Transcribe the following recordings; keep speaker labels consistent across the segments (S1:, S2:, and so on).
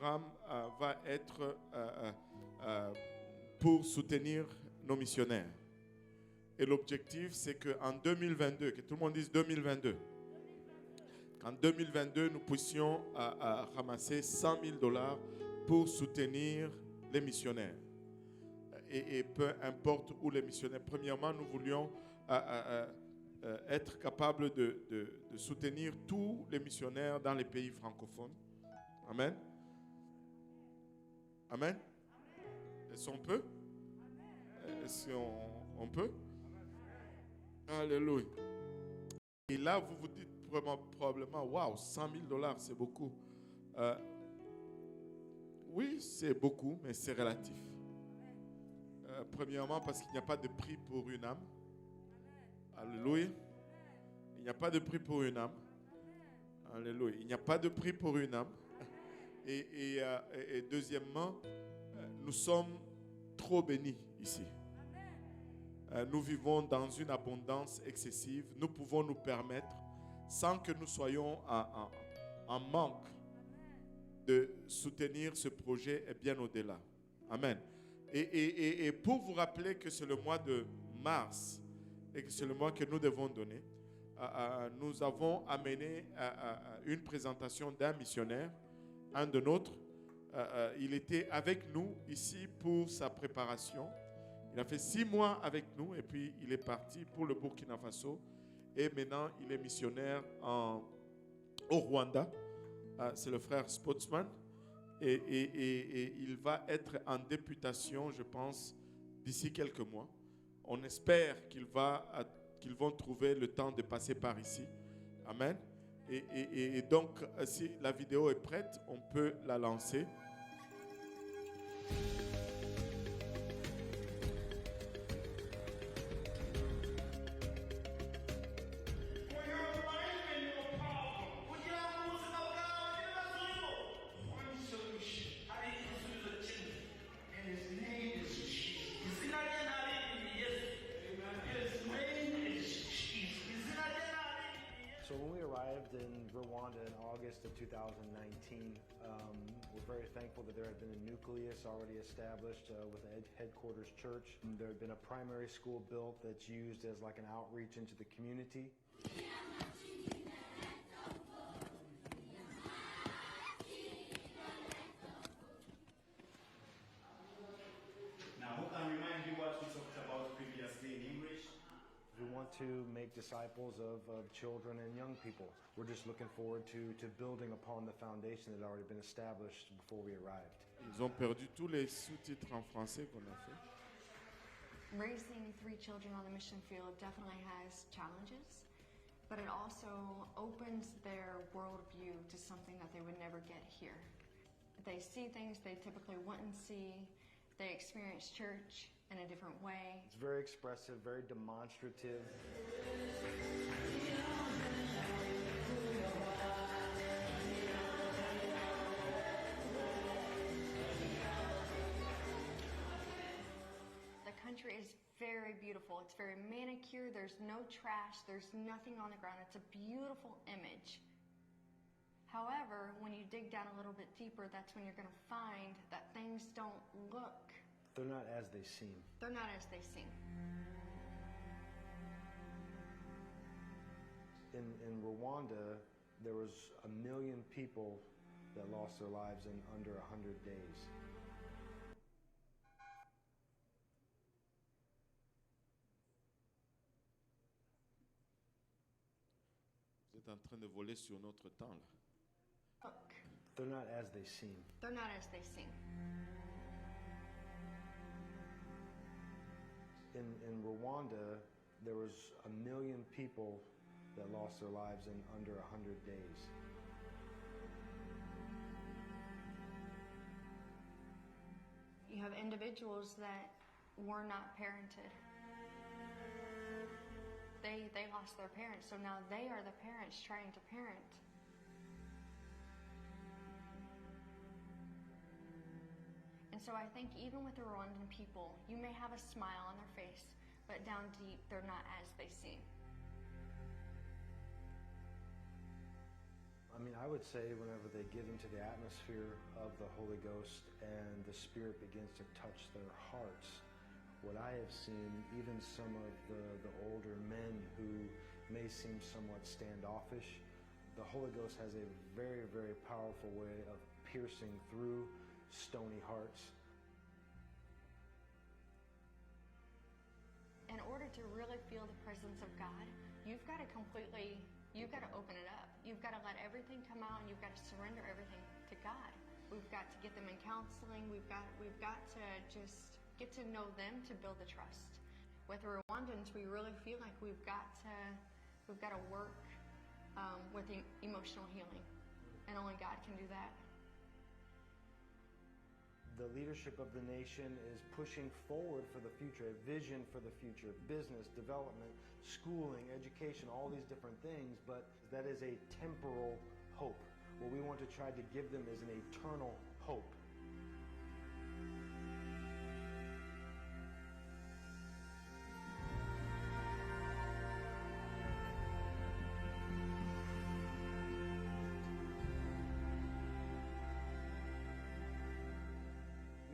S1: programme va être pour soutenir nos missionnaires. Et l'objectif, c'est qu'en 2022, que tout le monde dise 2022, qu'en 2022, nous puissions ramasser 100 000 dollars pour soutenir les missionnaires. Et peu importe où les missionnaires. Premièrement, nous voulions être capables de soutenir tous les missionnaires dans les pays francophones. Amen. Amen. Est-ce qu'on peut? Est-ce qu'on peut? Alléluia. Et là, vous vous dites probablement, waouh, 100 000 dollars, c'est beaucoup. Oui, c'est beaucoup, mais c'est relatif. Premièrement, parce qu'il n'y a pas de prix pour une âme. Alléluia. Il n'y a pas de prix pour une âme. Alléluia. Il n'y a pas de prix pour une âme. Et deuxièmement, nous sommes trop bénis ici. Nous vivons dans une abondance excessive. Nous pouvons nous permettre, sans que nous soyons en manque, de soutenir ce projet et bien au-delà. Amen. Et pour vous rappeler que c'est le mois de mars et que c'est le mois que nous devons donner, nous avons amené une présentation d'un missionnaire, un de nôtres. Il était avec nous ici pour sa préparation. Il a fait 6 mois avec nous et puis il est parti pour le Burkina Faso. Et maintenant, il est missionnaire au Rwanda. C'est le frère Spotsman. Et il va être en députation, je pense, d'ici quelques mois. On espère qu'ils vont trouver le temps de passer par ici. Amen. Et donc, si la vidéo est prête, on peut la lancer.
S2: So when we arrived in Rwanda in August of 2019, we're very thankful that there had been a nucleus already established with a headquarters church. There had been a primary school built that's used as like an outreach into the community.
S3: Now, who can remind you what we talked about previously in English?
S2: We want to make disciples of children and young people. We're just looking forward to building upon the foundation that had already been established before we arrived.
S1: Ils ont perdu tous les sous-titres en français qu'on a fait.
S4: Raising 3 children on the mission field definitely has challenges, but it also opens their worldview to something that they would never get here. They see things they typically wouldn't see. They experience church in a different way.
S2: It's very expressive, very demonstrative.
S4: The country is very beautiful. It's very manicured. There's no trash. There's nothing on the ground. It's a beautiful image. However, when you dig down a little bit deeper, that's when you're going to find that things don't look.
S2: They're not as they seem.
S4: They're not as they seem.
S2: In Rwanda, there was 1 million people that lost their lives in under 100 days.
S1: Vous êtes en train de voler sur notre temps là.
S4: Look.
S2: They're not as they seem.
S4: They're not as they seem.
S2: In Rwanda, there was 1 million people that lost their lives in under 100 days.
S4: You have individuals that were not parented. They lost their parents, so now they are the parents trying to parent. And so I think even with the Rwandan people, you may have a smile on their face, but down deep, they're not as they seem.
S2: 1 mean, I would say whenever they get into the atmosphere of the Holy Ghost and the Spirit begins to touch their hearts, what I have seen, even some of the older men who may seem somewhat standoffish, the Holy Ghost has a very, very powerful way of piercing through stony hearts.
S4: In order to really feel the presence of God, you've got to open it up. You've got to let everything come out, and you've got to surrender everything to God. We've got to get them in counseling. We've got to just get to know them to build the trust. With the Rwandans, we really feel like we've got to work with emotional healing, and only God can do that.
S2: The leadership of the nation is pushing forward for the future, a vision for the future, business, development, schooling, education, all these different things, but that is a temporal hope. What we want to try to give them is an eternal hope.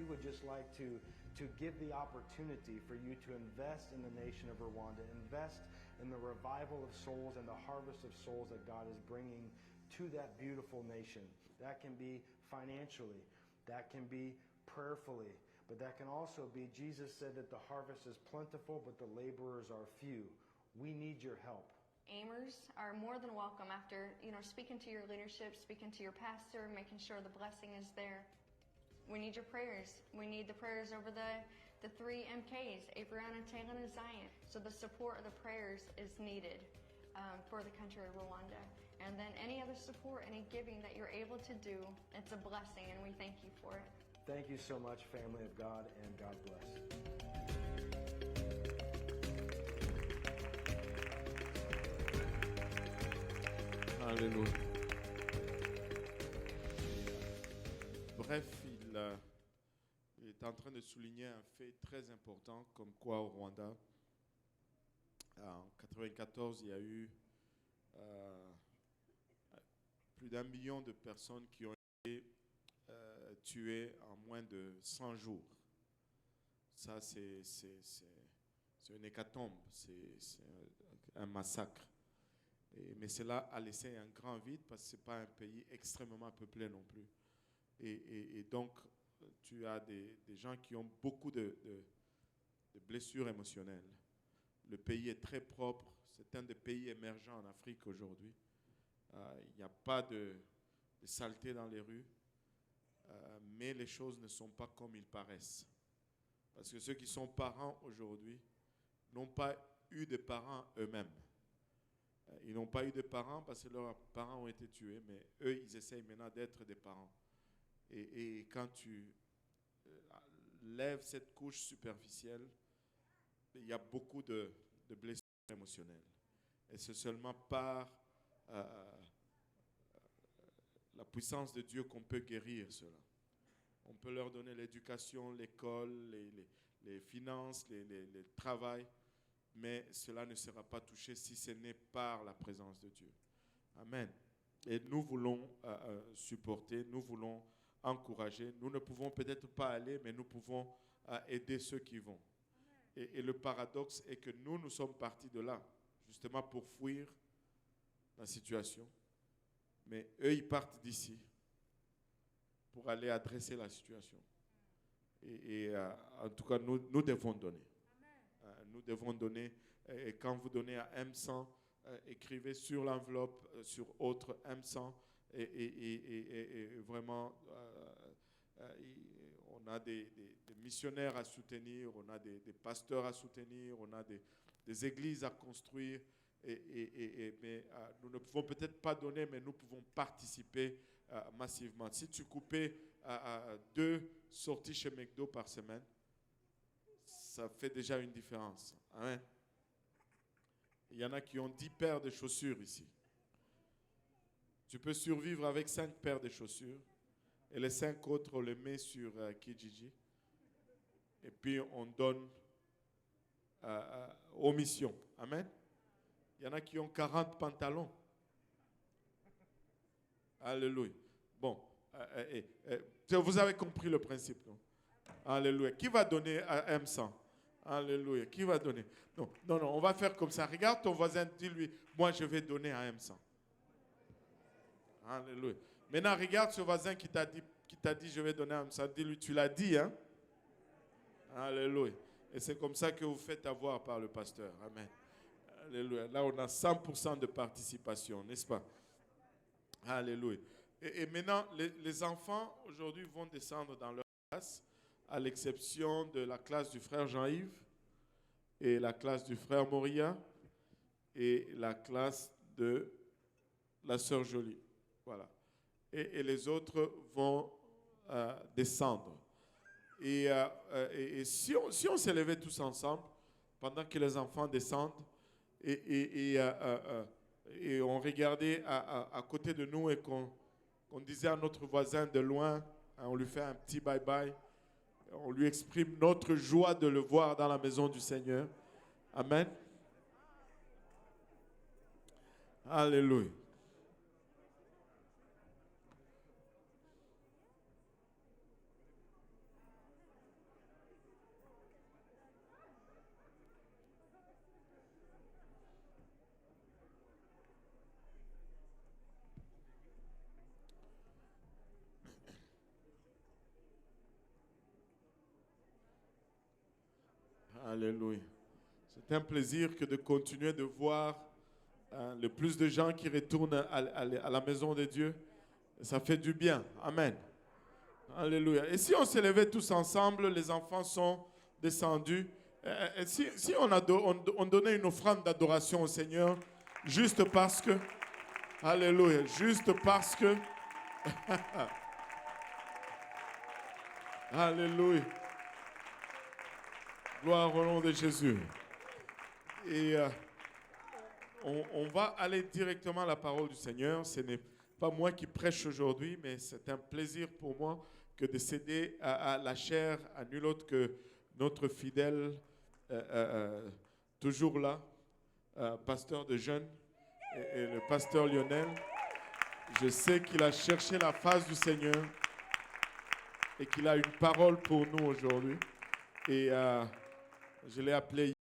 S2: Would just like to give the opportunity for you to invest in the nation of Rwanda, invest in the revival of souls and the harvest of souls that God is bringing to that beautiful nation. That can be financially, that can be prayerfully, but that can also be, Jesus said that the harvest is plentiful, but the laborers are few. We need your help.
S4: Aimers are more than welcome after, speaking to your leadership, speaking to your pastor, making sure the blessing is there. We need your prayers. We need the prayers over the 3 MKs, Abriana, Taylor, and Zion. So the support of the prayers is needed for the country of Rwanda. And then any other support, any giving that you're able to do, it's a blessing, and we thank you for it.
S2: Thank you so much, family of God, and God bless.
S1: Alléluia. Bref, il est en train de souligner un fait très important, comme quoi au Rwanda, en 1994, il y a eu plus d'1 million de personnes qui ont été tuées en moins de 100 jours. Ça, c'est une hécatombe, c'est un massacre. Mais cela a laissé un grand vide parce que ce n'est pas un pays extrêmement peuplé non plus. Et donc, tu as des gens qui ont beaucoup de blessures émotionnelles. Le pays est très propre. C'est un des pays émergents en Afrique aujourd'hui. Il n'y a pas de saleté dans les rues, mais les choses ne sont pas comme ils paraissent. Parce que ceux qui sont parents aujourd'hui n'ont pas eu de parents eux-mêmes. Ils n'ont pas eu de parents parce que leurs parents ont été tués, mais eux, ils essayent maintenant d'être des parents. Et quand tu lèves cette couche superficielle, il y a beaucoup de blessures émotionnelles. Et c'est seulement par la puissance de Dieu qu'on peut guérir cela. On peut leur donner l'éducation, l'école, les finances, le travail, mais cela ne sera pas touché si ce n'est par la présence de Dieu. Amen. Et nous voulons supporter, nous voulons encourager. Nous ne pouvons peut-être pas aller, mais nous pouvons aider ceux qui vont. Et le paradoxe est que nous sommes partis de là, justement pour fuir la situation. Mais eux, ils partent d'ici pour aller adresser la situation. Et en tout cas, nous devons donner. Nous devons donner. Et quand vous donnez à M100, écrivez sur l'enveloppe, sur autre M100. Et vraiment, on a des missionnaires à soutenir, on a des pasteurs à soutenir, on a des églises à construire. Mais nous ne pouvons peut-être pas donner, mais nous pouvons participer massivement. Si tu coupais 2 sorties chez McDo par semaine, ça fait déjà une différence. Amen. Il y en a qui ont 10 paires de chaussures ici. Tu peux survivre avec 5 paires de chaussures et les 5 autres, on les met sur Kijiji. Et puis, on donne aux missions. Amen. Il y en a qui ont 40 pantalons. Alléluia. Bon, vous avez compris le principe, non? Alléluia. Qui va donner à M100? Alléluia. Qui va donner? Non, non, non, on va faire comme ça. Regarde ton voisin, dis-lui, moi je vais donner à M100. Alléluia. Maintenant, regarde ce voisin qui t'a dit, je vais donner à M100. Dis-lui, tu l'as dit, hein? Alléluia. Et c'est comme ça que vous faites avoir par le pasteur. Amen. Alléluia. Là, on a 100% de participation, n'est-ce pas? Alléluia. Et maintenant, les enfants, aujourd'hui, vont descendre dans leur classe, à l'exception de la classe du frère Jean-Yves et la classe du frère Moria et la classe de la sœur Jolie. Voilà. Et les autres vont descendre. Et si on se levait tous ensemble, pendant que les enfants descendent, et on regardait à côté de nous et qu'on disait à notre voisin de loin, hein, on lui fait un petit bye-bye, on lui exprime notre joie de le voir dans la maison du Seigneur. Amen. Alléluia. Alléluia. C'est un plaisir que de continuer de voir le plus de gens qui retournent à la maison de Dieu. Ça fait du bien. Amen. Alléluia. Et si on se levait tous ensemble, les enfants sont descendus. Et si on donnait une offrande d'adoration au Seigneur, juste parce que, alléluia, juste parce que, alléluia. Gloire au nom de Jésus. Et on va aller directement à la parole du Seigneur. Ce n'est pas moi qui prêche aujourd'hui, mais c'est un plaisir pour moi que de céder à la chair à nul autre que notre fidèle, toujours là, pasteur de jeunes, et le pasteur Lionel. Je sais qu'il a cherché la face du Seigneur et qu'il a une parole pour nous aujourd'hui. Et je l'ai appelé